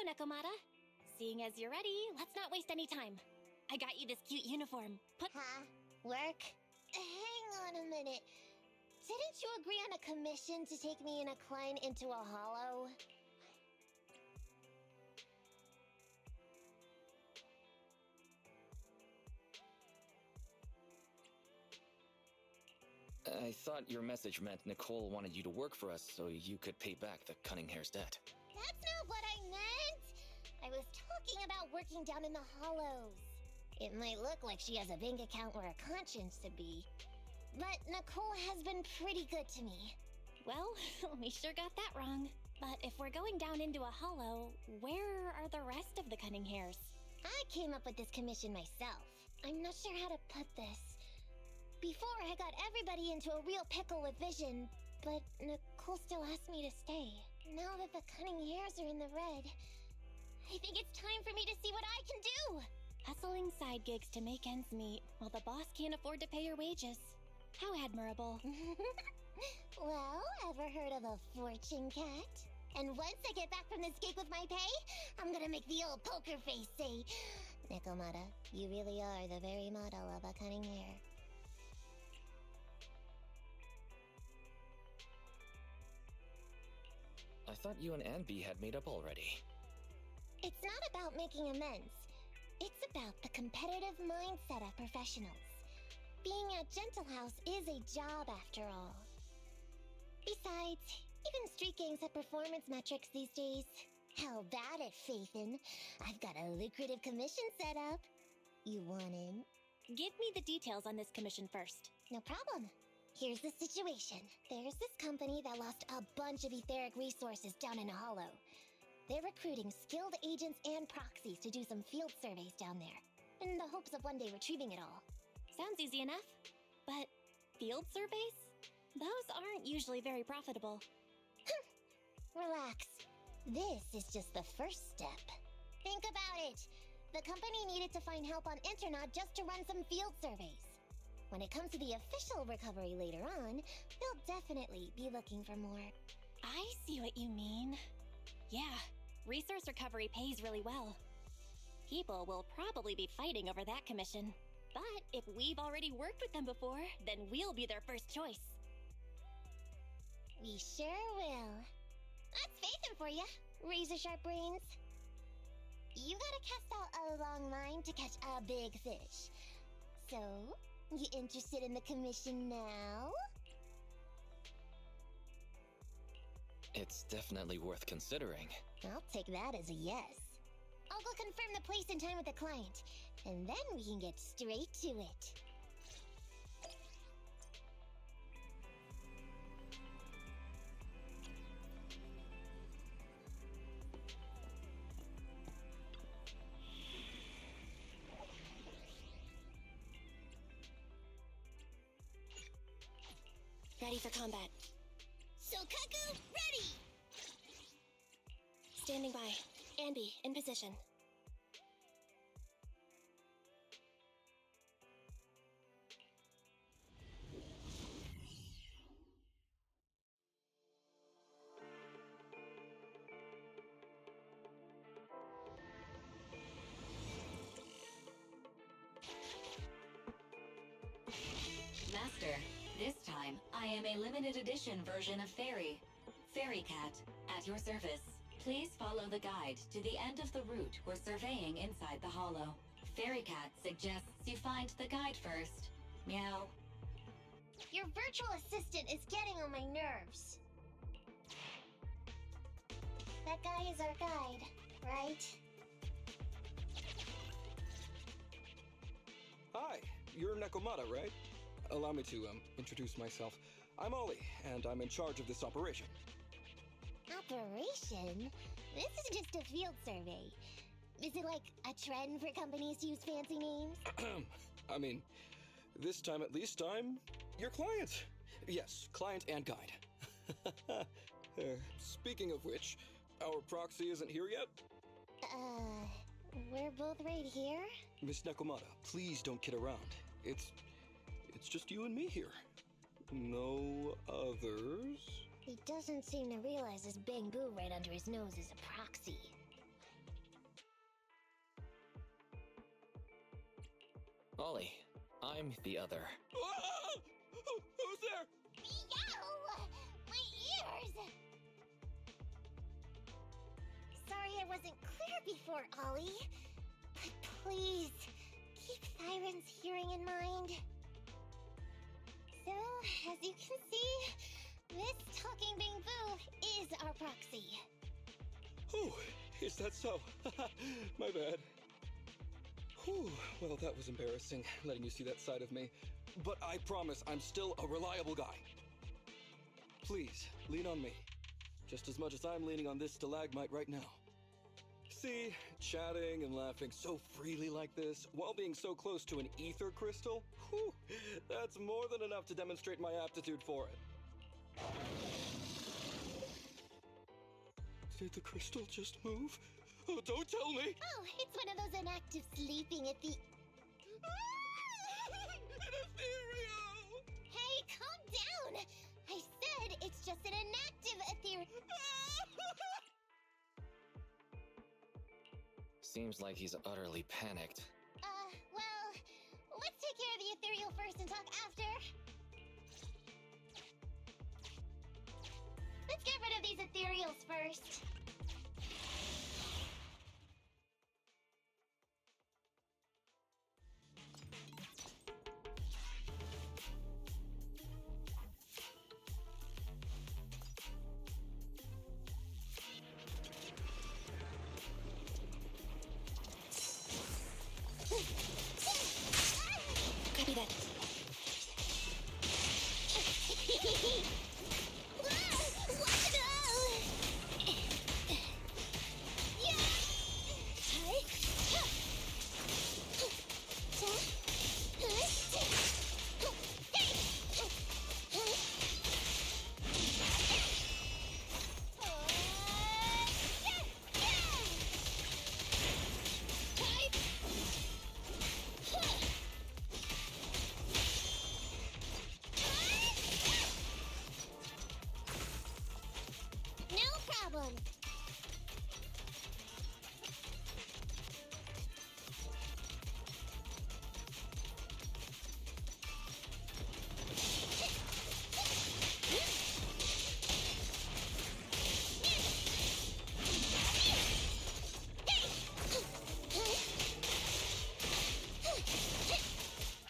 Hello, Nekomata. Seeing as you're ready, let's not waste any time. I got you this cute uniform. Huh? Work? Hang on a minute. Didn't you agree on a commission to take me and a client into a hollow? I thought your message meant Nicole wanted you to work for us so you could pay back the Cunninghair's debt. That's not what I meant! I was talking about working down in the hollows. It might look like she has a bank account or a conscience to be, but Nicole has been pretty good to me. Well, we sure got that wrong. But if we're going down into a hollow, where are the rest of the Cunninghairs? I came up with this commission myself. I'm not sure how to put this. Before, I got everybody into a real pickle with vision, but Nicole still asked me to stay. Now that the Cunninghairs are in the red, I think it's time for me to see what I can do! Hustling side gigs to make ends meet, while the boss can't afford to pay your wages. How admirable. Well, ever heard of a fortune cat? And once I get back from this gig with my pay, I'm gonna make the old poker face say, Nekomata, you really are the very model of a cunning hair. I thought you and Anby had made up already. It's not about making amends. It's about the competitive mindset of professionals. Being at Gentle House is a job after all. Besides, even street gangs have performance metrics these days. How about it, Faithin? I've got a lucrative commission set up. You want in? Give me the details on this commission first. No problem. Here's the situation. There's this company that lost a bunch of etheric resources down in a hollow. They're recruiting skilled agents and proxies to do some field surveys down there, in the hopes of one day retrieving it all. Sounds easy enough. But field surveys? Those aren't usually very profitable. Relax. This is just the first step. Think about it. The company needed to find help on Internod just to run some field surveys. When it comes to the official recovery later on, they'll definitely be looking for more. I see what you mean. Yeah, resource recovery pays really well. People will probably be fighting over that commission. But if we've already worked with them before, then we'll be their first choice. We sure will. That's Faithin for ya, razor-sharp brains. You gotta cast out a long line to catch a big fish. So, you interested in the commission now? It's definitely worth considering. I'll take that as a yes. I'll go confirm the place and time with the client, and then we can get straight to it. Ready for combat. Sokaku, ready! Standing by. Anby, in position. Master, this time, I am a limited edition version of Fairy. Fairy Cat, at your service. Please follow the guide to the end of the route we're surveying inside the hollow. Fairy Cat suggests you find the guide first. Meow. Your virtual assistant is getting on my nerves. That guy is our guide, right? Hi, you're Nekomata, right? Allow me to, introduce myself. I'm Ollie, and I'm in charge of this operation. Operation? This is just a field survey. Is it like a trend for companies to use fancy names? I mean, this time at least I'm your client. Yes, client and guide. Speaking of which, our proxy isn't here yet. We're both right here? Miss Nekomata, please don't kid around. It's just you and me here. No others? He doesn't seem to realize this bamboo right under his nose is a proxy. Ollie, I'm the other. Ah! Who's there? Yow! My ears! Sorry I wasn't clear before, Ollie. But please, keep Siren's hearing in mind. So, as you can see, this talking bamboo is our proxy. Oh, is that so? My bad. Whew, well, that was embarrassing, letting you see that side of me. But I promise I'm still a reliable guy. Please, lean on me. Just as much as I'm leaning on this stalagmite right now. See, chatting and laughing so freely like this, while being so close to an ether crystal, whew, that's more than enough to demonstrate my aptitude for it. Did the crystal just move? Oh, don't tell me! Oh, it's one of those inactive sleeping at the... An ethereal! Hey, calm down! I said it's just an inactive ethereal... Seems like he's utterly panicked. Well, let's take care of the ethereal first and talk after. Let's get rid of these ethereals first. Copy that. No problem.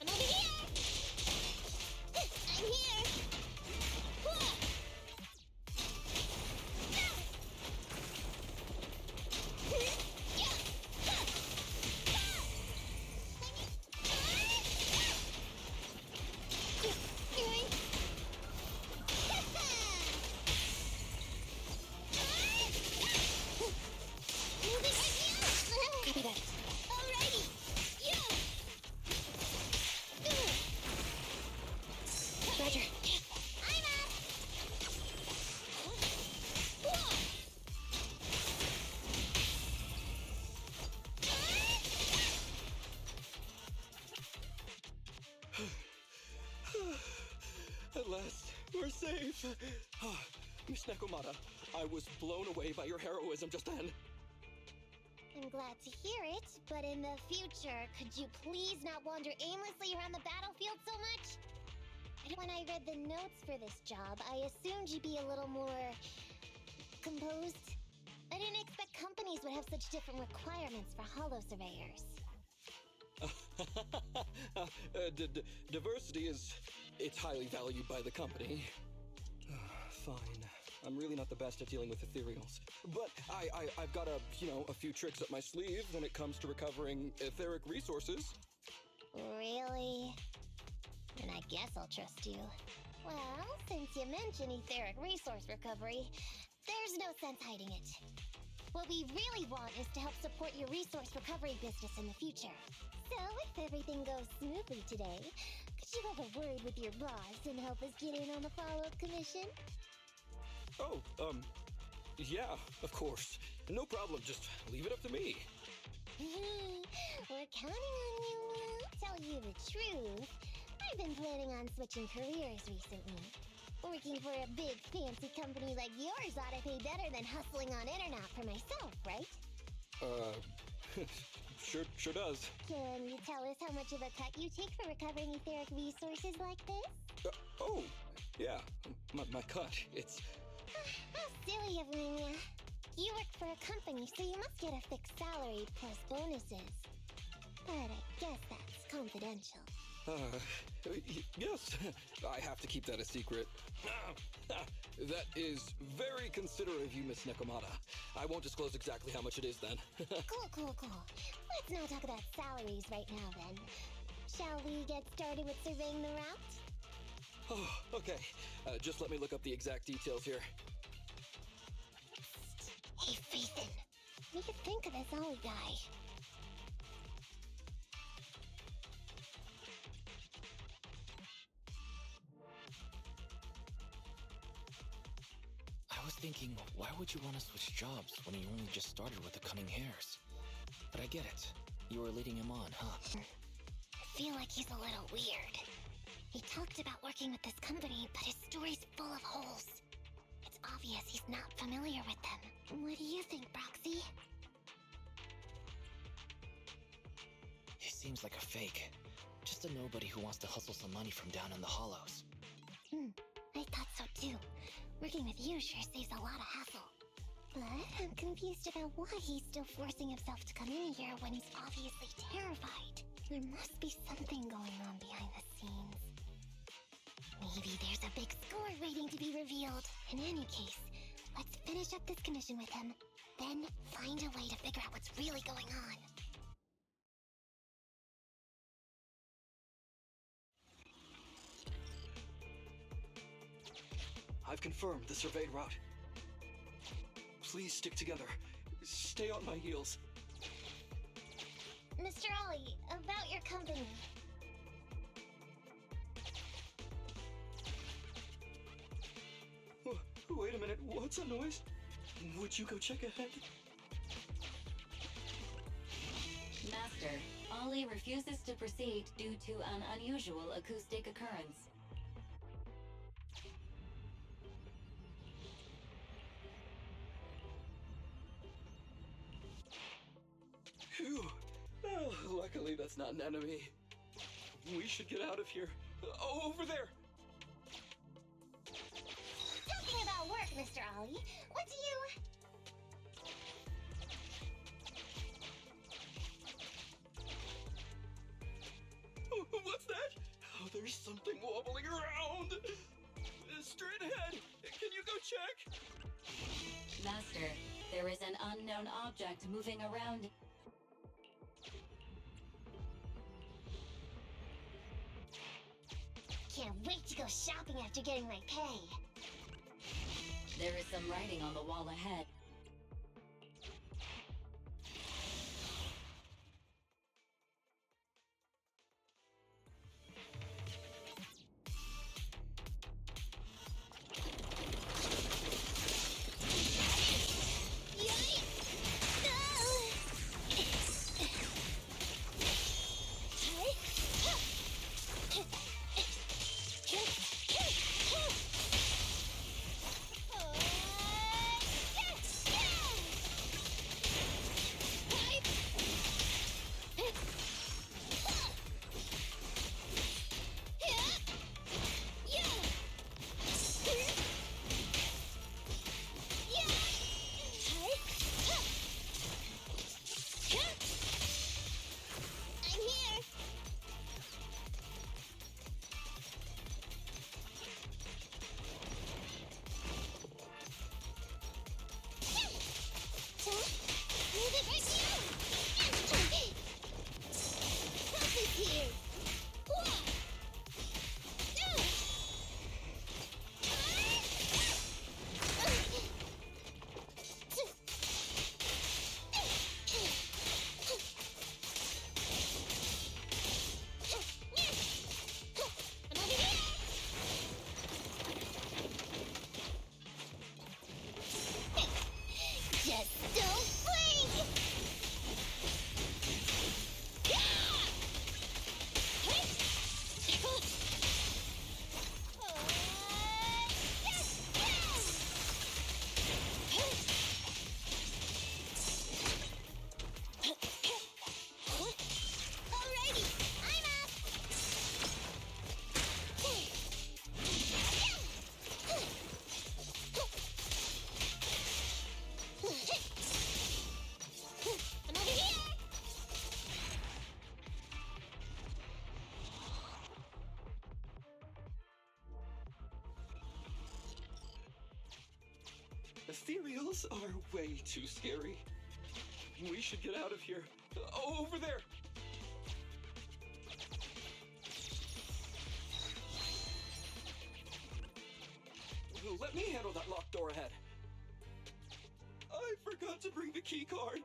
I'm over here. I'm here. Copy that. Alrighty. Roger. I'm up. At last, we're safe. Miss Nekomata, I was blown away by your heroism just then. I'm glad to hear it, but in the future, could you please not wander aimlessly around the battlefield so much? When I read the notes for this job, I assumed you'd be a little more... composed. I didn't expect companies would have such different requirements for holo surveyors. Diversity it's highly valued by the company. Fine. I'm really not the best at dealing with ethereals. But I've got a few tricks up my sleeve when it comes to recovering etheric resources. Really? Then I guess I'll trust you. Well, since you mentioned etheric resource recovery, there's no sense hiding it. What we really want is to help support your resource recovery business in the future. So, if everything goes smoothly today, could you have a word with your boss and help us get in on the follow-up commission? Oh, yeah, of course. No problem, just leave it up to me. We're counting on you. Tell you the truth, I've been planning on switching careers recently. Working for a big fancy company like yours ought to pay better than hustling on internet for myself, right? sure does. Can you tell us how much of a cut you take for recovering etheric resources like this? Oh, yeah, my cut. It's... How silly of me. You work for a company, so you must get a fixed salary plus bonuses. But I guess that's confidential. Yes, I have to keep that a secret. That is very considerate of you, Miss Nekomata. I won't disclose exactly how much it is then. Cool. Let's not talk about salaries right now then. Shall we get started with surveying the route? Oh, okay. Just let me look up the exact details here. Hey, Ethan. What do you think of this Ollie guy? I was thinking, why would you want to switch jobs when you only just started with the cunning hairs? But I get it. You were leading him on, huh? I feel like he's a little weird. He talked about working with this company, but his story's full of holes. It's obvious he's not familiar with them. What do you think, Broxy? He seems like a fake. Just a nobody who wants to hustle some money from down in the hollows. I thought so too. Working with you sure saves a lot of hassle. But I'm confused about why he's still forcing himself to come in here when he's obviously terrified. There must be something going on behind the scenes. Maybe there's a big score waiting to be revealed. In any case, let's finish up this commission with him, then find a way to figure out what's really going on. I've confirmed the surveyed route. Please stick together. Stay on my heels. Mr. Ollie, about your company. Wait a minute, what's that noise? Would you go check ahead? Master, Ollie refuses to proceed due to an unusual acoustic occurrence. Phew. Oh, luckily that's not an enemy. We should get out of here. Oh, over there! Talking about work, Mr. Ollie, what do you... What's that? Oh, there's something wobbling around! Straight ahead! Can you go check? Master, there is an unknown object moving around. Can't wait to go shopping after getting my pay. There is some writing on the wall ahead. Ethereals are way too scary. We should get out of here. Over there! Let me handle that locked door ahead. I forgot to bring the key card.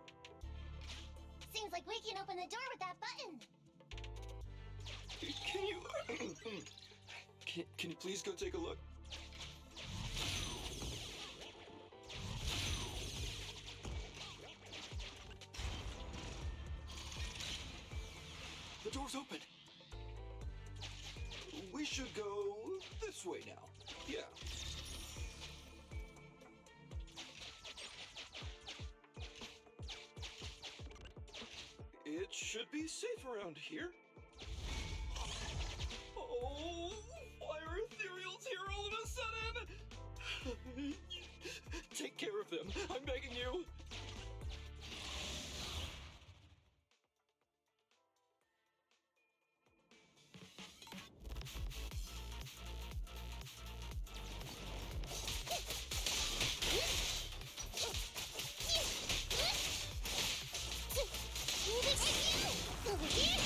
Seems like we can open the door with that button. Can you... can you please go take a look? The door's open. We should go this way now. Yeah. It should be safe around here. Oh, why are ethereals here all of a sudden? Take care of them, I'm begging you. Over here.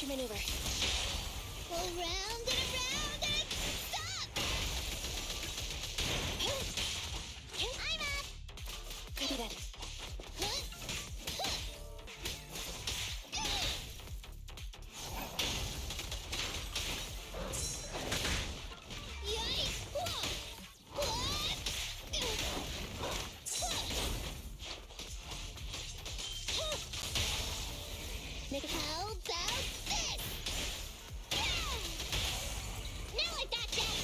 Maneuver. Go round and stop! I'm up! Copy that. Make it how about this? Now I got that!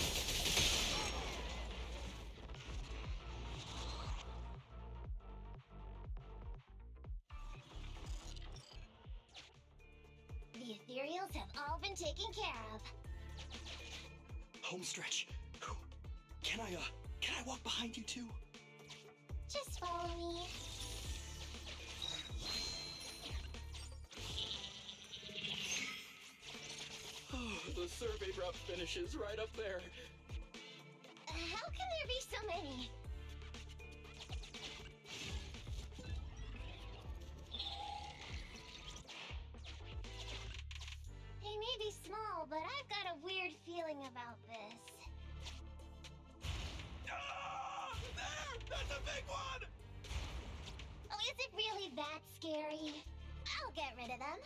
The ethereals have all been taken care of. Home stretch. Can I walk behind you too? Just follow me. The survey route finishes right up there. How can there be so many? They may be small, but I've got a weird feeling about this. Ah, there! That's a big one! Oh, is it really that scary? I'll get rid of them.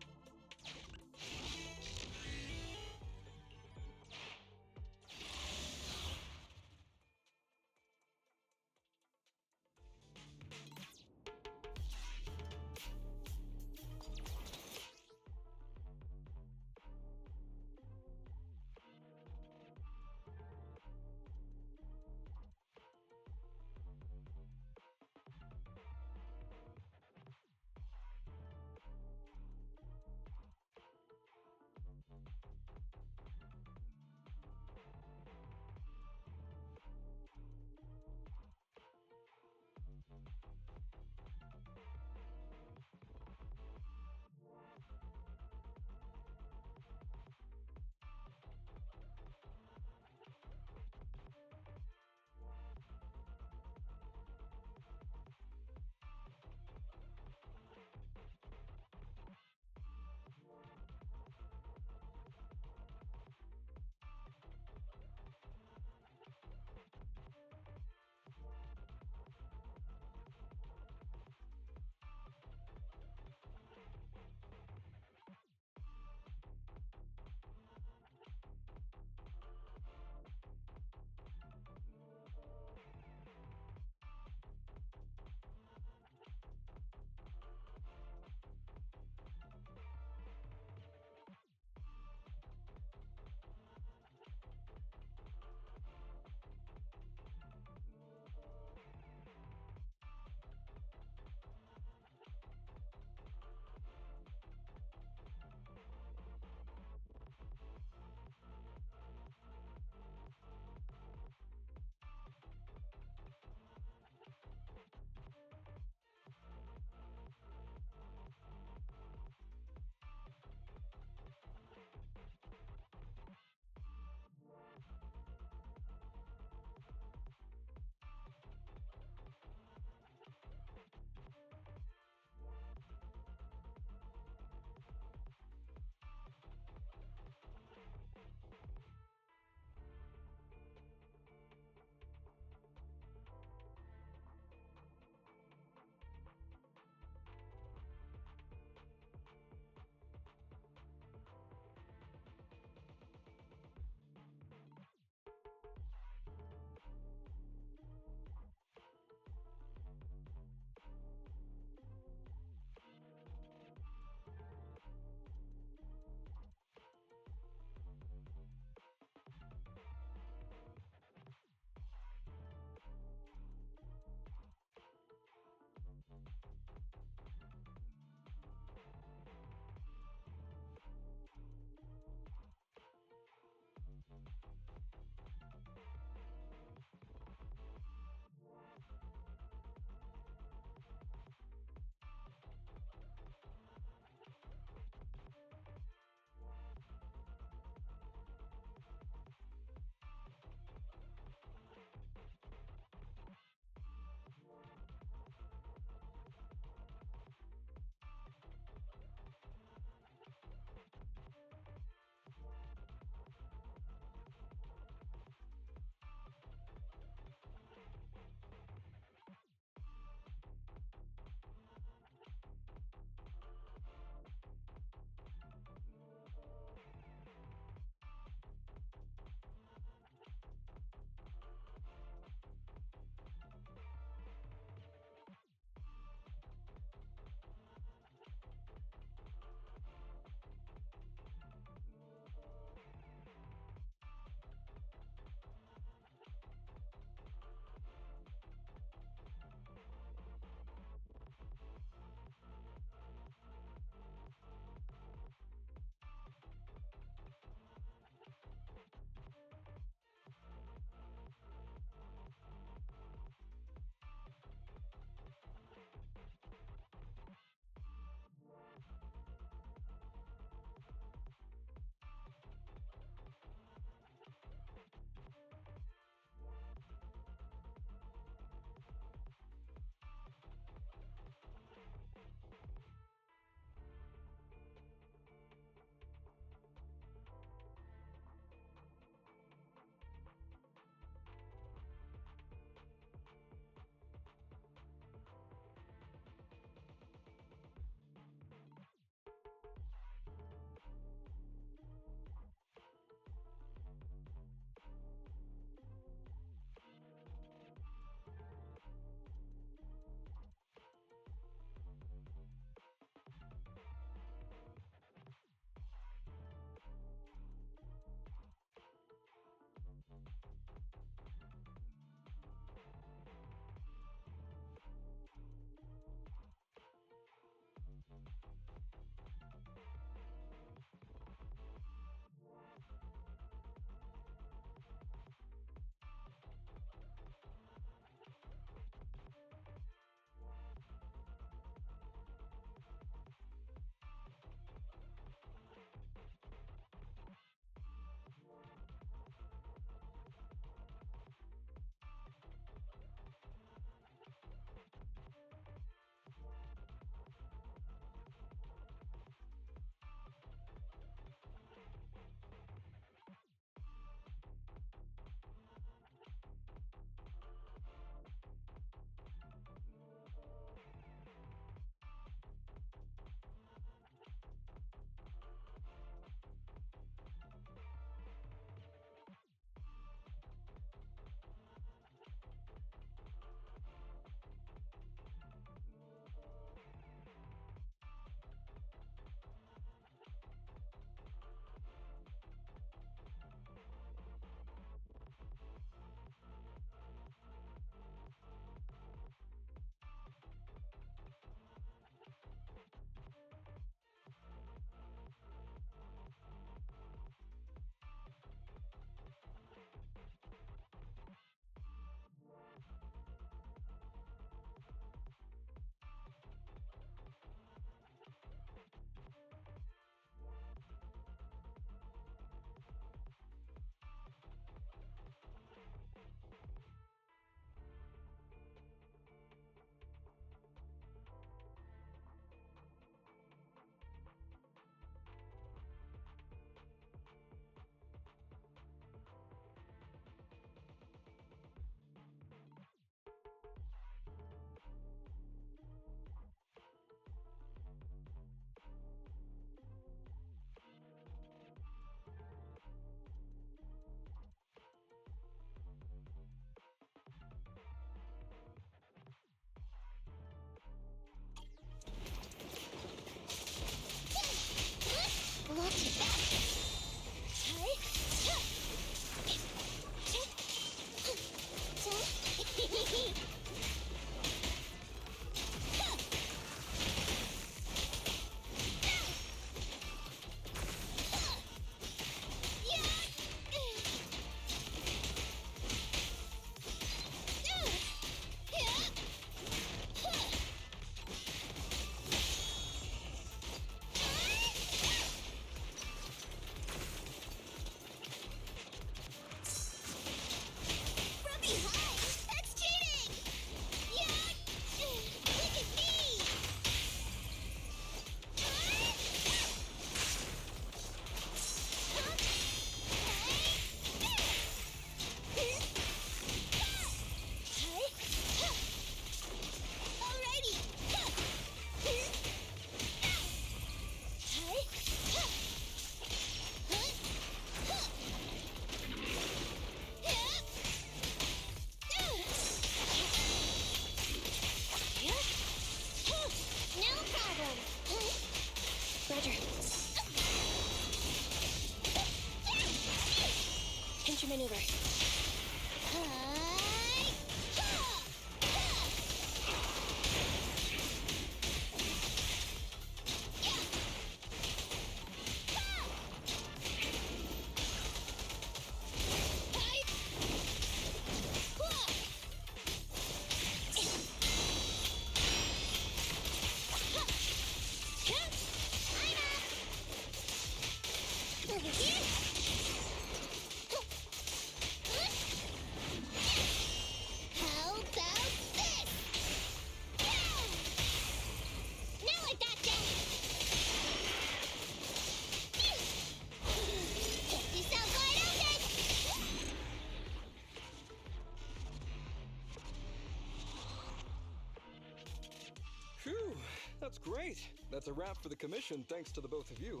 That's great. That's a wrap for the commission, thanks to the both of you.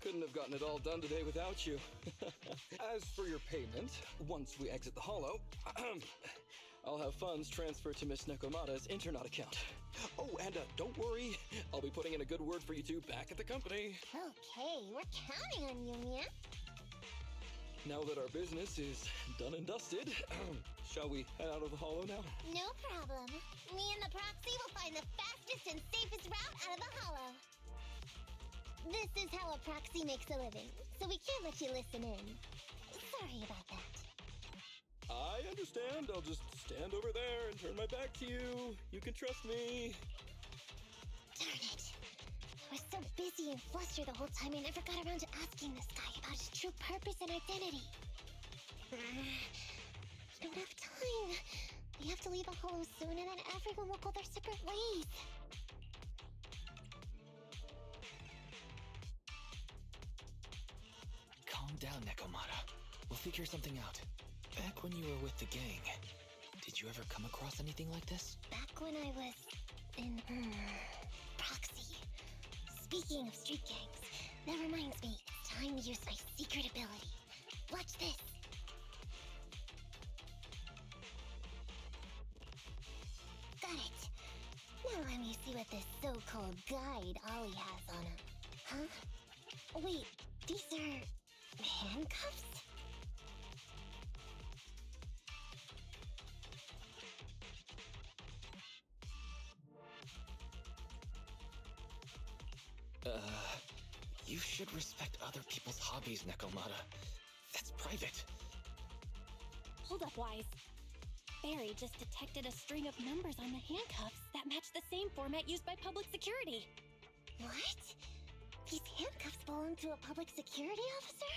Couldn't have gotten it all done today without you. As for your payment, once we exit the Hollow, I'll have funds transferred to Miss Nekomata's Internet account. Oh, and don't worry, I'll be putting in a good word for you two back at the company. Okay, we're counting on you, Mia. Now that our business is done and dusted, shall we head out of the Hollow now? No problem. Me and the proxy will find the fastest and safest route out of the Hollow. This is how a proxy makes a living, so we can't let you listen in. Sorry about that. I understand. I'll just stand over there and turn my back to you. You can trust me. Darn it. I was so busy and flustered the whole time I never got around to asking this guy about his true purpose and identity. We don't have time. We have to leave the Hollow soon and then everyone will go their separate ways. Calm down, Nekomata. We'll figure something out. Back when you were with the gang, did you ever come across anything like this? Back when I was in Proxy. Speaking of street gangs, that reminds me, it's time to use my secret ability. Watch this. Got it. Now let me see what this so-called guide Ollie has on him. Huh? Wait, these are handcuffs? You should respect other people's hobbies, Nekomata. That's private. Hold up, Wise. Barry just detected a string of numbers on the handcuffs that match the same format used by public security. What? These handcuffs belong to a public security officer?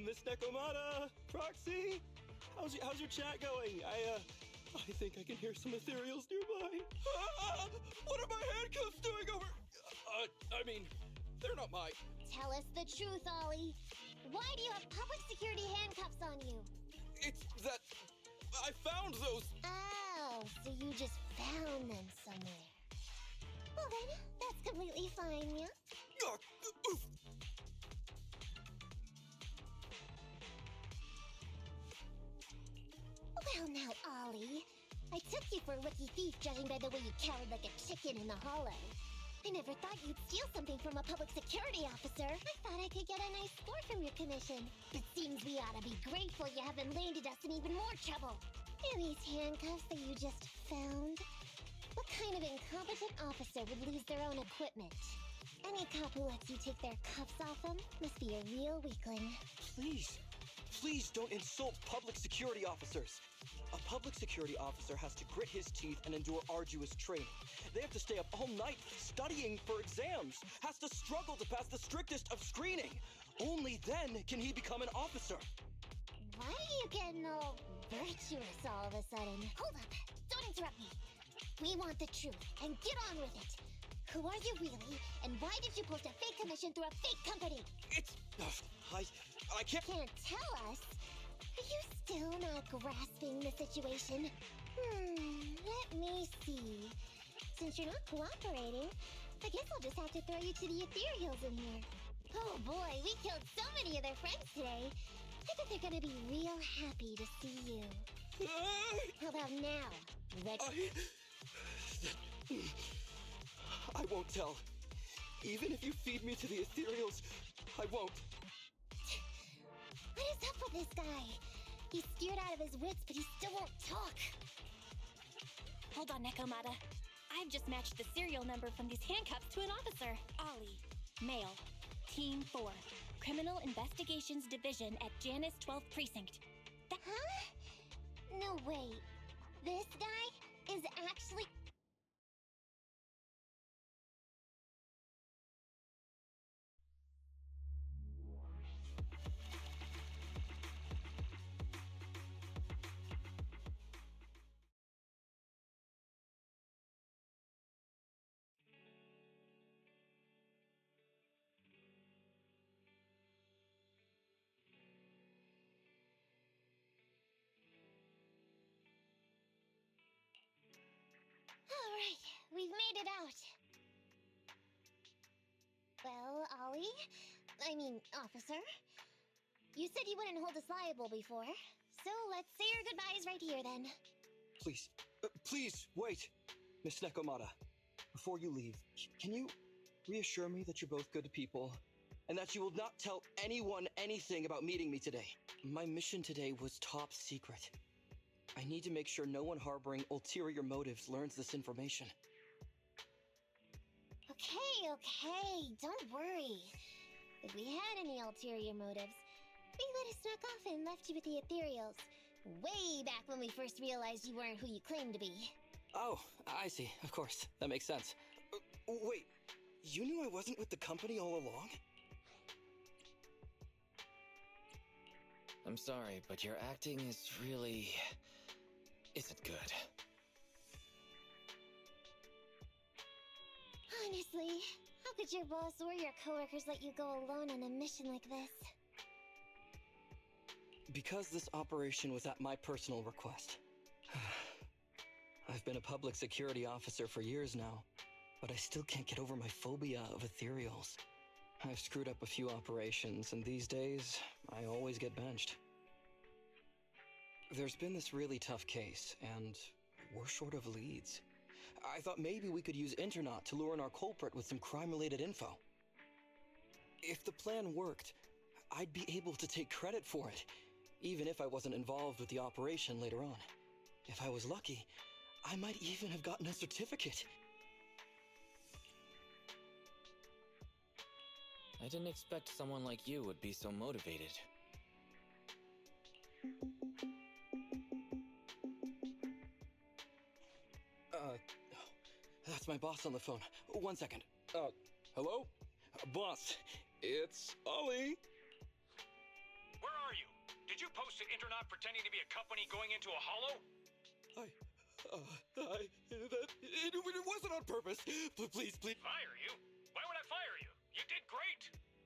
Miss Nekomata, Proxy, how's your chat going? I think I can hear some ethereals nearby. What are my handcuffs doing over? I mean, they're not my. Tell us the truth, Ollie. Why do you have public security handcuffs on you? It's that I found those. Oh, so you just found them somewhere. Well then, that's completely fine, yeah? Oof. Well now, Ollie. I took you for a rookie thief judging by the way you cowered like a chicken in the Hollow. I never thought you'd steal something from a public security officer. I thought I could get a nice score from your commission. It seems we ought to be grateful you haven't landed us in even more trouble. And these handcuffs that you just found? What kind of incompetent officer would lose their own equipment? Any cop who lets you take their cuffs off them must be a real weakling. Please don't insult public security officers. A public security officer has to grit his teeth and endure arduous training. They have to stay up all night studying for exams, has to struggle to pass the strictest of screening. Only then can he become an officer. Why are you getting all virtuous all of a sudden? Hold up! Don't interrupt me! We want the truth, and get on with it! Who are you really, and why did you post a fake commission through a fake company? It's... I can't... Can't tell us? Are you still not grasping the situation? Let me see. Since you're not cooperating, I guess I'll just have to throw you to the ethereals in here. Oh boy, we killed so many of their friends today. I bet they're gonna be real happy to see you. How about now? Ready? I won't tell. Even if you feed me to the ethereals, I won't. What is up with this guy? He's scared out of his wits, but he still won't talk. Hold on, Nekomata. I've just matched the serial number from these handcuffs to an officer. Ollie, male, Team 4, Criminal Investigations Division at Janus 12th Precinct. Huh? No, wait. This guy is actually... Alright, we've made it out. Well, Ollie? Officer? You said you wouldn't hold us liable before, so let's say our goodbyes right here then. Please, please, wait! Miss Nekomata, before you leave, can you reassure me that you're both good people, and that you will not tell anyone anything about meeting me today? My mission today was top secret. I need to make sure no one harboring ulterior motives learns this information. Okay, don't worry. If we had any ulterior motives, we would have snuck off and left you with the ethereals. Way back when we first realized you weren't who you claimed to be. Oh, I see. Of course. That makes sense. Wait, you knew I wasn't with the company all along? I'm sorry, but your acting is really... isn't good. Honestly, how could your boss or your coworkers let you go alone on a mission like this? Because this operation was at my personal request. I've been a public security officer for years now, but I still can't get over my phobia of ethereals. I've screwed up a few operations, and these days, I always get benched. There's been this really tough case, and we're short of leads. I thought maybe we could use Internaut to lure in our culprit with some crime-related info. If the plan worked, I'd be able to take credit for it, even if I wasn't involved with the operation later on. If I was lucky, I might even have gotten a certificate. I didn't expect someone like you would be so motivated. That's my boss on the phone. 1 second. Hello? Boss, it's Ollie. Where are you? Did you post an Internaut pretending to be a company going into a hollow? It wasn't on purpose. Please. Fire you? Why would I fire you? You did great.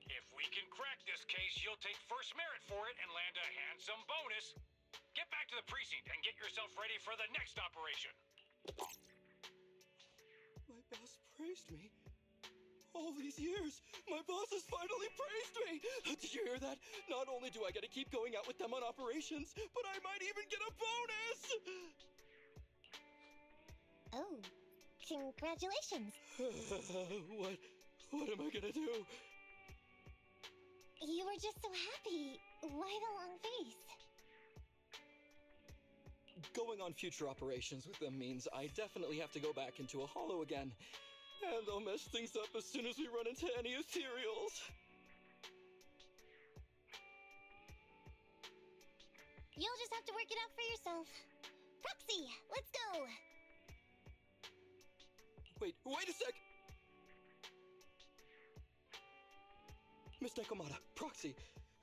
If we can crack this case, you'll take first merit for it and land a handsome bonus. Get back to the precinct and get yourself ready for the next operation. My boss praised me. All these years, my boss has finally praised me! Did you hear that? Not only do I get to keep going out with them on operations, but I might even get a bonus! Oh, congratulations. What am I gonna do? You were just so happy. Why the long face? Going on future operations with them means I definitely have to go back into a hollow again. And I'll mess things up as soon as we run into any ethereals. You'll just have to work it out for yourself. Proxy, let's go! Wait a sec! Miss Nekomata, Proxy,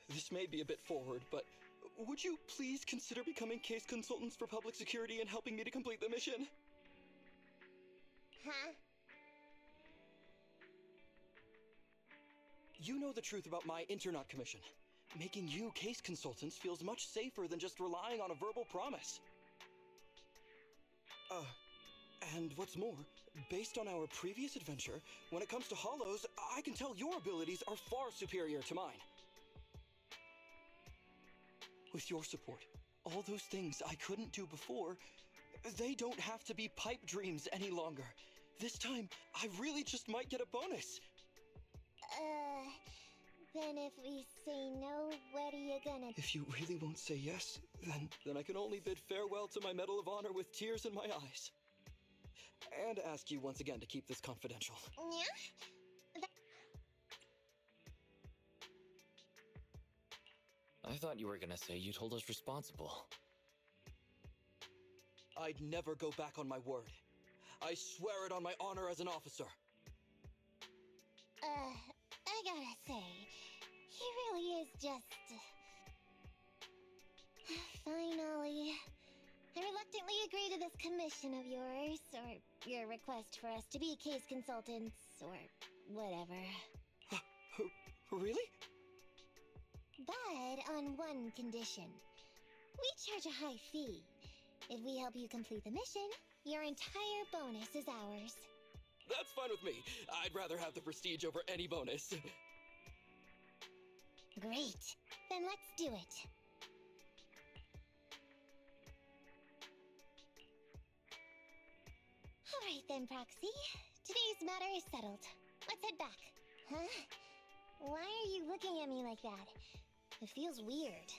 this may be a bit forward, but would you please consider becoming case consultants for public security and helping me to complete the mission? Huh? You know the truth about my Internaut commission. Making you case consultants feels much safer than just relying on a verbal promise. And what's more, based on our previous adventure, when it comes to hollows, I can tell your abilities are far superior to mine. With your support, all those things I couldn't do before, they don't have to be pipe dreams any longer. This time, I really just might get a bonus. Then if we say no, what are you gonna do? If you really won't say yes, then I can only bid farewell to my Medal of Honor with tears in my eyes. And ask you once again to keep this confidential. Yeah? I thought you were gonna say you'd hold us responsible. I'd never go back on my word. I swear it on my honor as an officer. I gotta say, he really is just... Fine, Ollie. I reluctantly agree to this commission of yours, or your request for us to be case consultants, or whatever. Really? But on one condition. We charge a high fee. If we help you complete the mission, your entire bonus is ours. That's fine with me. I'd rather have the prestige over any bonus. Great. Then let's do it. Alright then, Proxy. Today's matter is settled. Let's head back. Huh? Why are you looking at me like that? It feels weird.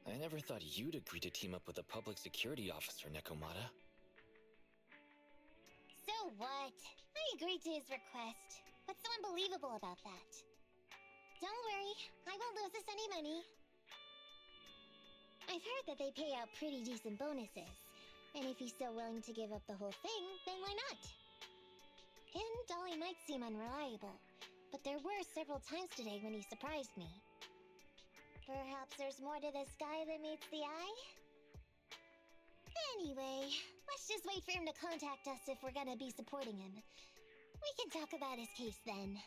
I never thought you'd agree to team up with a public security officer, Nekomata. So what? I agreed to his request. What's so unbelievable about that? Don't worry, I won't lose us any money. I've heard that they pay out pretty decent bonuses. And if he's so willing to give up the whole thing, then why not? And Dolly might seem unreliable, but there were several times today when he surprised me. Perhaps there's more to this guy than meets the eye? Anyway, let's just wait for him to contact us if we're gonna be supporting him. We can talk about his case then.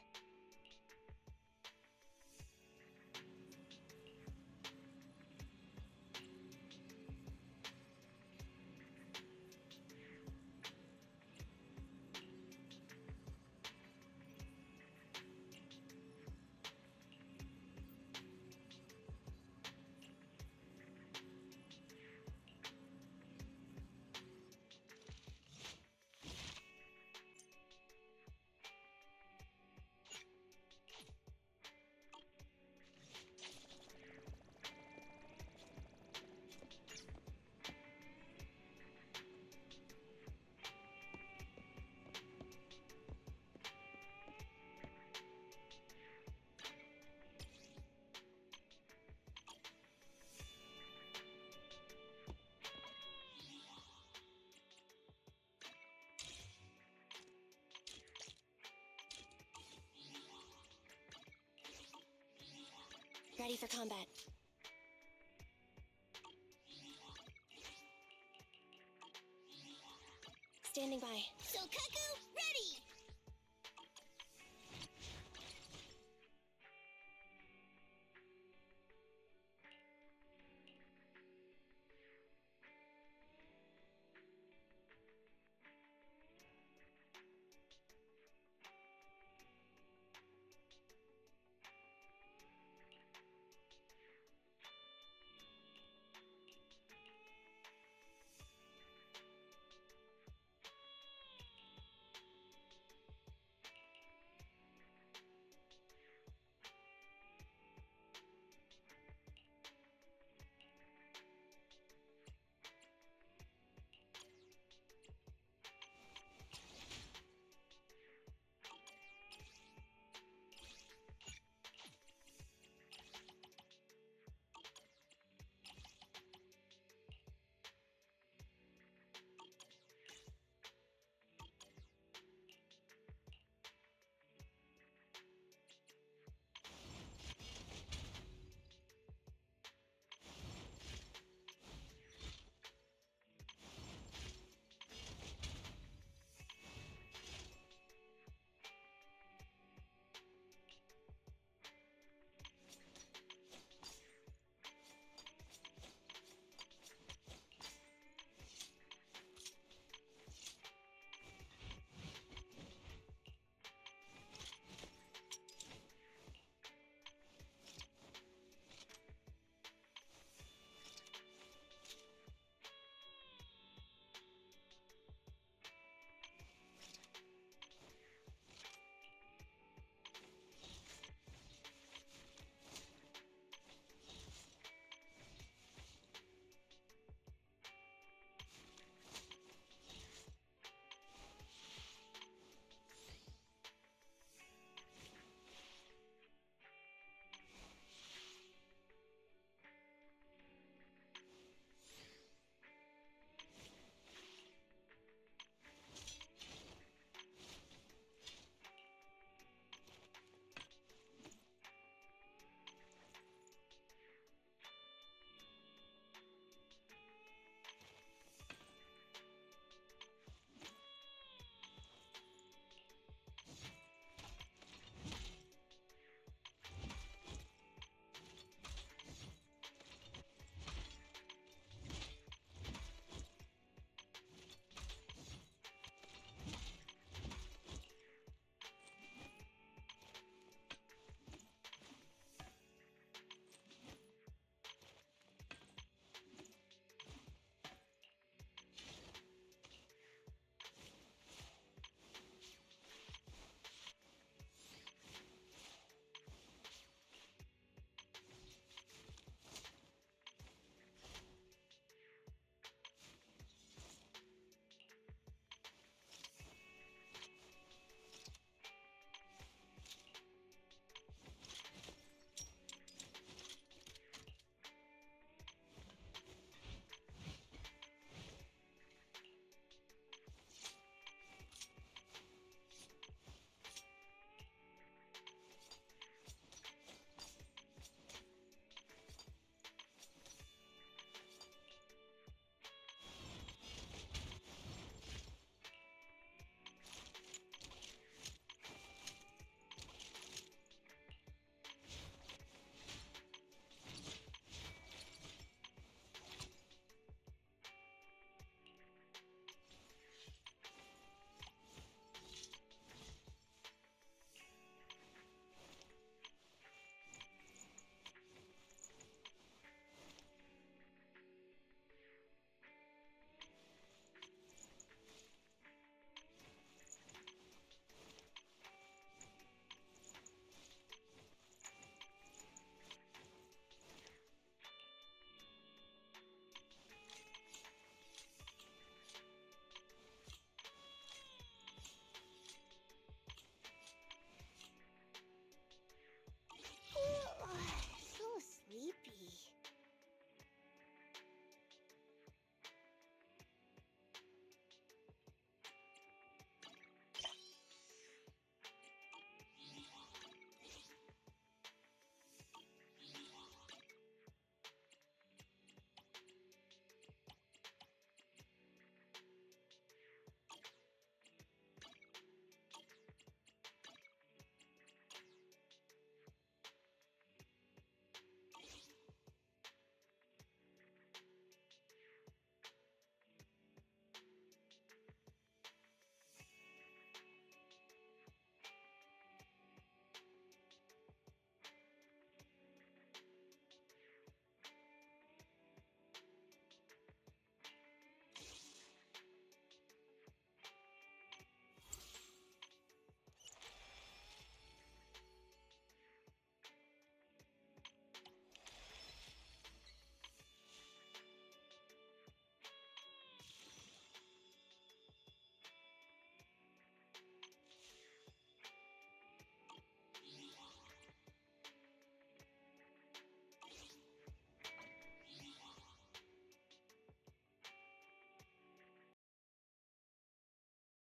Ready for combat. Standing by. Sokaku, ready!